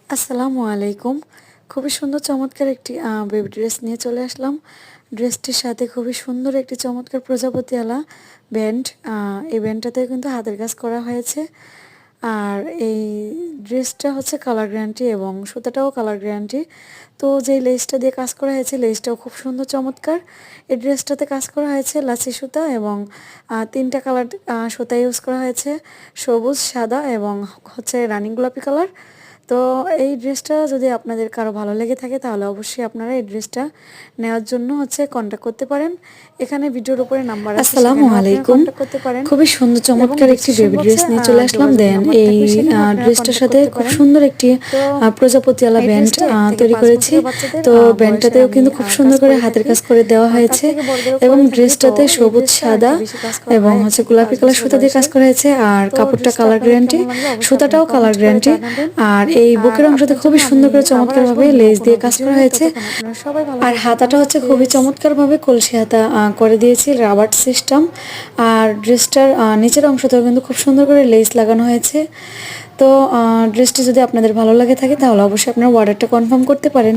আসসালামু আলাইকুম। খুবই সুন্দর চমৎকার একটি বেবি ড্রেস নিয়ে চলে আসলাম। ড্রেসটির সাথে খুবই সুন্দর একটি চমৎকার প্রজাপতিওয়ালা ব্যান্ড। এই ব্যান্ডটাতেও কিন্তু হাতের কাজ করা হয়েছে। আর এই ড্রেসটা হচ্ছে কালার গ্যারান্টি এবং সুতাটাও কালার গ্যারান্টি। তো যেই লেসটা দিয়ে কাজ করা হয়েছে লেসটাও খুব সুন্দর চমৎকার। এই ড্রেসটাতে কাজ করা হয়েছে লাচি সুতা এবং 3টা কালার সুতা ইউজ করা হয়েছে, সবুজ, সাদা এবং হচ্ছে রানী গোলাপি কালার। তো এই ড্রেসটা যদি আপনাদের কারো ভালো লেগে থাকে তাহলে অবশ্যই আপনারা এই ড্রেসটা নেওয়ার জন্য হচ্ছে কন্ট্যাক্ট করতে পারেন। এখানে ভিডিওর উপরে নাম্বার আছে, আসসালামু সেখানেও আপনারা আলাইকুম। কন্ট্যাক্ট করতে পারেন খুবই সুন্দর এবং চমৎকার একটি বেবি ড্রেস নিয়ে চলে আসলাম। দেন এই ড্রেসটার সাথে খুব সুন্দর একটি প্রজাপতিওয়ালা ব্যান্ড তৈরি করেছি। তো ব্যান্ডটাতেও কিন্তু খুব সুন্দর করে হাতের কাজ করে দেওয়া হয়েছে এবং ড্রেসটাতে সবুজ, সাদা এবং হচ্ছে গোলাপি কালার সুতা দিয়ে কাজ করা হয়েছে। আর কাপড়টা কালার গ্যারান্টি, সুতাটাও কালার গ্যারান্টি। আর এই বুকের অংশতে খুবই সুন্দর করে চমৎকার ভাবে লেস দিয়ে কাজ করা হয়েছে। আর হাতাটা হচ্ছে খুবই চমৎকার ভাবে কলসি হাতা করে দিয়েছি, রাবার সিস্টেম। আর ড্রেসটার নিচের অংশতেও কিন্তু খুব সুন্দর করে লেস লাগানো হয়েছে। তো ড্রেসটি যদি আপনাদের ভালো লাগে থাকে তাহলে অবশ্যই আপনারা অর্ডারটা কনফার্ম করতে পারেন।